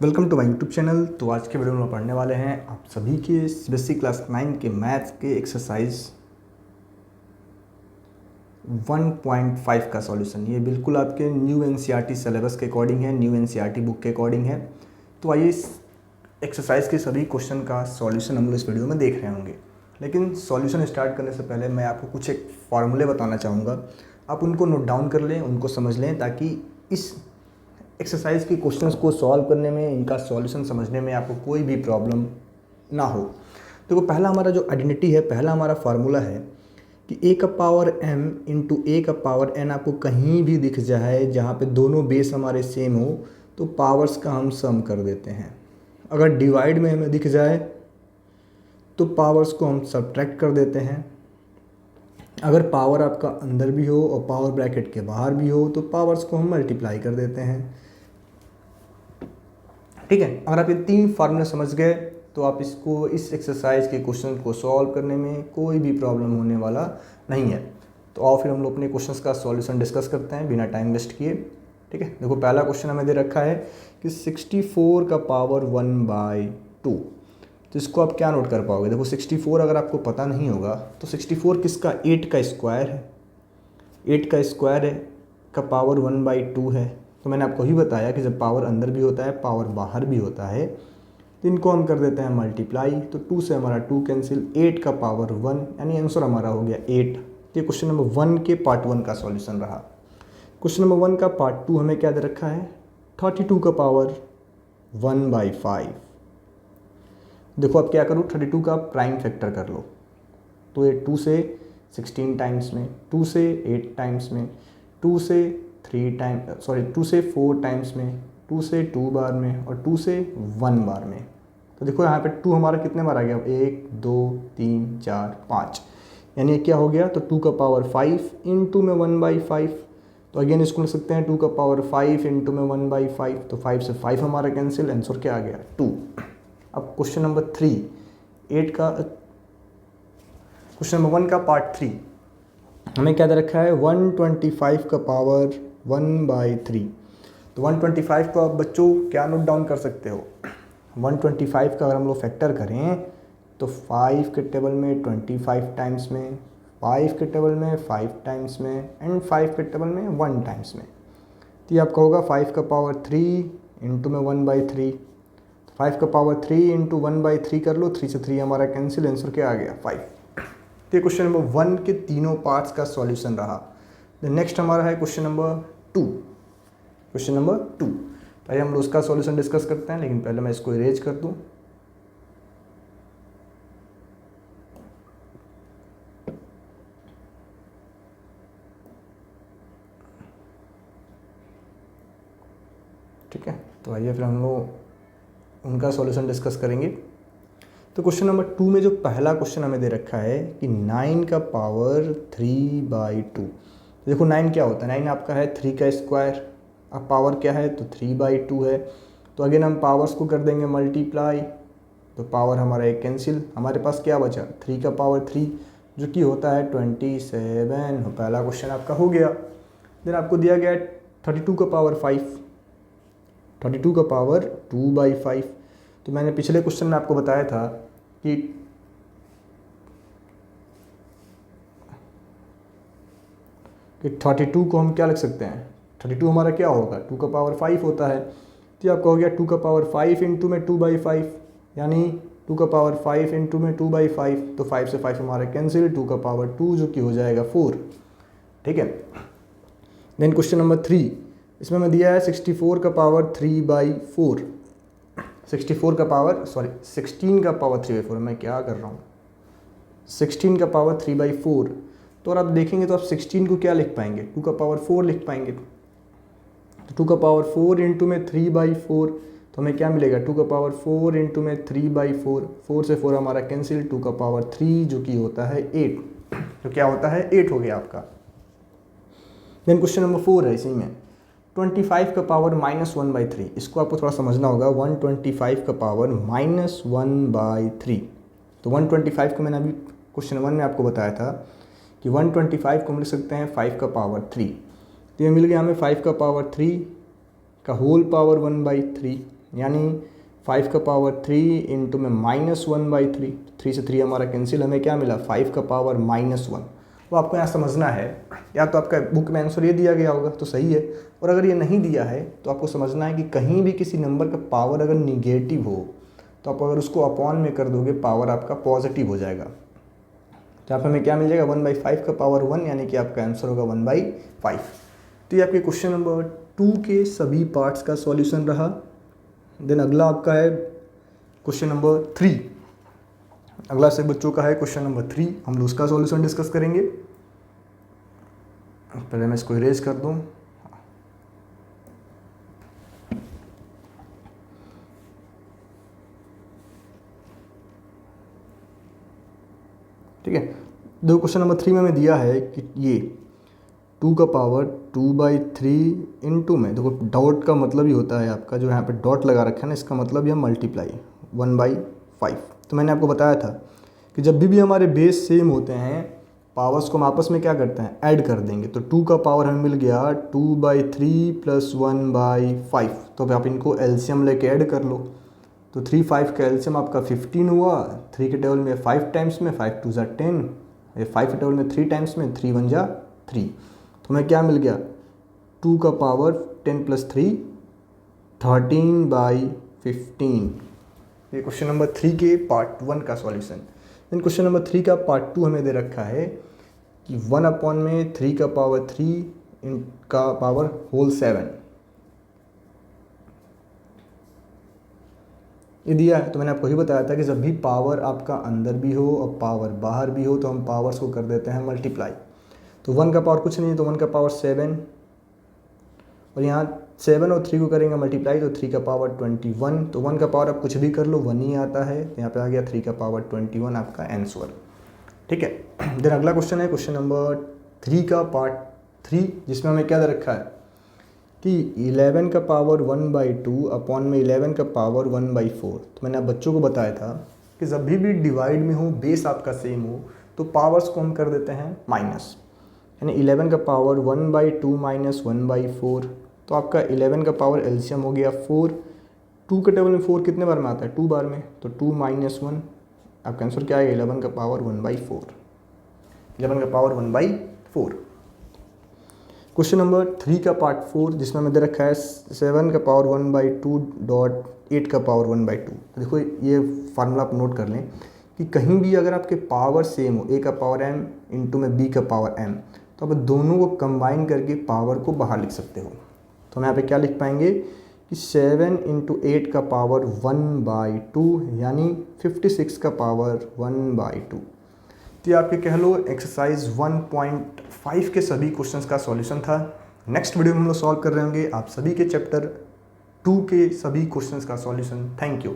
Welcome to my YouTube channel. तो आज के वीडियो में पढ़ने वाले हैं आप सभी के सीबीएसई क्लास 9 के मैथ्स के एक्सरसाइज 1.5 का सॉल्यूशन। ये बिल्कुल आपके न्यू एनसीईआरटी सिलेबस के अकॉर्डिंग है, न्यू एनसीईआरटी बुक के अकॉर्डिंग है। तो आइए इस एक्सरसाइज के सभी क्वेश्चन का सॉल्यूशन हम लोग इस वीडियो में देख रहे होंगे। लेकिन सॉल्यूशन स्टार्ट करने से पहले मैं आपको कुछ एक फार्मूले बताना चाहूँगा। आप उनको नोट डाउन कर लें, उनको समझ लें, ताकि इस एक्सरसाइज के क्वेश्चंस को सॉल्व करने में, इनका सॉल्यूशन समझने में आपको कोई भी प्रॉब्लम ना हो। तो पहला हमारा जो आइडेंटिटी है, पहला हमारा फार्मूला है कि a का पावर m इंटू ए का पावर n आपको कहीं भी दिख जाए जहाँ पे दोनों बेस हमारे सेम हो तो पावर्स का हम सम कर देते हैं। अगर डिवाइड में हमें दिख जाए तो पावर्स को हम सब्ट्रैक्ट कर देते हैं। अगर पावर आपका अंदर भी हो और पावर ब्रैकेट के बाहर भी हो तो पावर्स को हम मल्टीप्लाई कर देते हैं। ठीक है, अगर आप ये तीन फार्मूले समझ गए तो आप इसको, इस एक्सरसाइज के क्वेश्चन को सॉल्व करने में कोई भी प्रॉब्लम होने वाला नहीं है। तो आओ फिर हम लोग अपने क्वेश्चंस का सॉल्यूशन डिस्कस करते हैं बिना टाइम वेस्ट किए। ठीक है, देखो पहला क्वेश्चन हमें दे रखा है कि 64 का पावर 1/2। तो इसको आप क्या नोट कर पाओगे? देखो 64 अगर आपको पता नहीं होगा तो 64 किसका, 8 का स्क्वायर है। 8 का स्क्वायर है का पावर 1/2 है। तो मैंने आपको ही बताया कि जब पावर अंदर भी होता है, पावर बाहर भी होता है, तो इनको हम कर देते हैं मल्टीप्लाई। तो 2 से हमारा 2 कैंसिल, 8 का पावर 1, यानी आंसर हमारा हो गया 8। ये क्वेश्चन नंबर 1 के पार्ट 1 का सॉल्यूशन रहा। क्वेश्चन नंबर 1 का पार्ट 2 हमें क्या दे रखा है? 32 का पावर 1/5। देखो अब क्या करूँ, 32 का प्राइम फैक्टर कर लो। तो ये 2 से 16 टाइम्स में, 2 से 8 टाइम्स में, 2 से 2 से 4 टाइम्स में, 2 से 2 बार में और 2 से 1 बार में। तो देखो यहाँ पे 2 हमारा कितने बार आ गया? 1 2 3 4 5, यानी ये क्या हो गया? तो 2 का पावर 5 इंटू में 1/5। तो अगेन इसको लिख सकते हैं 2 का पावर 5 इंटू में 1/5। तो 5 से 5 हमारा कैंसिल, आंसर क्या आ गया? 2। अब क्वेश्चन नंबर 3, 8 का क्वेश्चन नंबर 1 का पार्ट 3 हमें क्या दे रखा है? 125 का पावर 1/3। तो 125 को आप बच्चों क्या नोट डाउन कर सकते हो? 125 का अगर हम लोग फैक्टर करें तो 5 के टेबल में 25 टाइम्स में, 5 के टेबल में 5 टाइम्स में एंड 5 के टेबल में 1 टाइम्स में। तो ये आपका होगा 5 का पावर 3 इंटू में 1/3। 5 का पावर 3 इंटू 1/3 कर लो, 3 से 3 हमारा कैंसिल, आंसर क्या आ गया? 5। तो ये क्वेश्चन नंबर 1 के तीनों पार्ट्स का सॉल्यूशन रहा। नेक्स्ट हमारा है क्वेश्चन नंबर 2। क्वेश्चन नंबर 2, आइए हम लोग उसका सॉल्यूशन डिस्कस करते हैं, लेकिन पहले मैं इसको इरेज कर दूं। ठीक है, तो आइए फिर हम लोग उनका सॉल्यूशन डिस्कस करेंगे। तो क्वेश्चन नंबर 2 में जो पहला क्वेश्चन हमें दे रखा है कि 9 का पावर 3/2। देखो 9 क्या होता है? 9 आपका है 3 का स्क्वायर। अब पावर क्या है? तो 3/2 है। तो अगेन हम पावर्स को कर देंगे मल्टीप्लाई। तो पावर हमारा एक कैंसिल, हमारे पास क्या बचा? 3 का पावर 3 जो कि होता है 27। पहला क्वेश्चन आपका हो गया। देन आपको दिया गया 32 का पावर 5, 32 का पावर 2/5। तो मैंने पिछले क्वेश्चन में आपको बताया था कि कि 32 को हम क्या लिख सकते हैं? 32 हमारा क्या होगा? 2 का पावर 5 होता है। तो आपका हो गया 2 का पावर 5 इंटू में 2/5, यानी 2 का पावर 5 इंटू में 2/5। तो 5 से 5 हमारा कैंसिल, 2 का पावर 2 जो कि हो जाएगा 4। ठीक है, देन क्वेश्चन नंबर 3, इसमें मैं दिया है 64 का पावर 3/4। 16 का पावर 3/4, मैं क्या कर रहा हूँ? 16 का पावर 3/4। तो और आप देखेंगे तो आप 16 को क्या लिख पाएंगे? 2 का पावर 4 लिख पाएंगे। तो 2 का पावर 4 इंटू में 3/4, तो हमें क्या मिलेगा? 2 का पावर 4 इंटू में 3/4। 4 से 4 हमारा कैंसिल, 2 का पावर 3 जो कि होता है 8। तो क्या होता है? 8 हो गया आपका। देन क्वेश्चन नंबर 4 है इसी में 25 का पावर -1/3। इसको आपको थोड़ा समझना होगा। 125 का पावर -1/3। तो 125 को मैंने अभी क्वेश्चन 1 में आपको बताया था कि 125 को हम लिख सकते हैं 5 का पावर 3। तो ये मिल गया हमें 5 का पावर 3 का होल पावर 1/3, यानी 5 का पावर 3 इंटू में -1/3, 3 से 3 हमारा कैंसिल, हमें क्या मिला 5 का पावर -1। वो आपको यहाँ समझना है, या तो आपका बुक में आंसर ये दिया गया होगा तो सही है, और अगर ये नहीं दिया है तो आपको समझना है कि कहीं भी किसी नंबर का पावर अगर निगेटिव हो तो आप अगर उसको अपॉन में कर दोगे पावर आपका पॉजिटिव हो जाएगा। तो यहाँ पर हमें क्या मिल जाएगा 1/5 का पावर 1, यानी कि आपका आंसर होगा 1/5। तो ये आपके क्वेश्चन नंबर 2 के सभी पार्ट्स का सॉल्यूशन रहा। देन अगला आपका है क्वेश्चन नंबर 3। अगला से बच्चों का है क्वेश्चन नंबर 3, हम लोग उसका सॉल्यूशन डिस्कस करेंगे। पहले मैं इसको इरेज कर दूं। ठीक है, दो क्वेश्चन नंबर 3 में हमें दिया है कि ये 2 का पावर 2/3 इंटू में, देखो डॉट का मतलब ही होता है आपका, जो यहाँ पे डॉट लगा रखा है ना, इसका मतलब यह मल्टीप्लाई 1/5। तो मैंने आपको बताया था कि जब भी हमारे बेस सेम होते हैं पावर्स को हम आपस में क्या करते हैं ऐड कर देंगे। तो 2 का पावर हमें मिल गया 2/3 प्लस 1/5, तो अब आप इनको एलसीएम लेके ऐड कर लो। तो 3 5 का एलसीएम आपका 15 हुआ, 3 के टेबल में 5 टाइम्स में 5 2 ज़ा 10, 5 के टेबल में 3 टाइम्स में 3 1 ज़ा 3, तो हमें क्या मिल गया 2 का पावर 10 प्लस 3 13/15। ये क्वेश्चन नंबर 3 के पार्ट 1 का सॉल्यूशन। इन क्वेश्चन नंबर 3 का पार्ट 2 हमें दे रखा है कि 1/3 का पावर 3 का पावर होल 7 ये दिया है। तो मैंने आपको ही बताया था कि जब भी पावर आपका अंदर भी हो और पावर बाहर भी हो तो हम पावर्स को कर देते हैं मल्टीप्लाई। तो 1 का पावर कुछ नहीं है, तो 1 का पावर 7, और यहाँ 7 और 3 को करेंगे मल्टीप्लाई तो 3 का पावर 21। तो 1 का पावर आप कुछ भी कर लो 1 ही आता है, तो यहाँ पे आ गया 3 का पावर 21 आपका आंसर। ठीक है, देन अगला क्वेश्चन है क्वेश्चन नंबर 3 का पार्ट 3, जिसमें हमें क्या दे रखा है कि 11 का पावर 1/2 अपॉन में 11 का पावर 1/4। तो मैंने आप बच्चों को बताया था कि जब भी डिवाइड में हो बेस आपका सेम हो तो पावर्स को हम कर देते हैं माइनस, यानी 11 का पावर 1/2 माइनस 1/4। तो आपका 11 का पावर एलसीएम हो गया 4, 2 के टेबल में 4 कितने बार में आता है 2 बार में, तो 2 माइनस 1, आपका आंसर क्या आएगा 11 का पावर 1/4, 11 का पावर 1/4। क्वेश्चन नंबर 3 का पार्ट 4, जिसमें हमें दे रखा है 7 का पावर 1/2 डॉट 8 का पावर 1/2। तो देखो ये फार्मूला आप नोट कर लें कि कहीं भी अगर आपके पावर सेम हो, a का पावर m इंटू में b का पावर m, तो आप दोनों को कंबाइन करके पावर को बाहर लिख सकते हो। तो हम यहाँ पे क्या लिख पाएंगे कि 7 इंटू 8 का पावर 1/2 यानी 56 का पावर 1/2। तो ये आपके कह लो एक्सरसाइज 1.5 के सभी क्वेश्चंस का सॉल्यूशन था। नेक्स्ट वीडियो में हम लोग सॉल्व कर रहे होंगे आप सभी के चैप्टर 2 के सभी क्वेश्चंस का सॉल्यूशन। Thank you.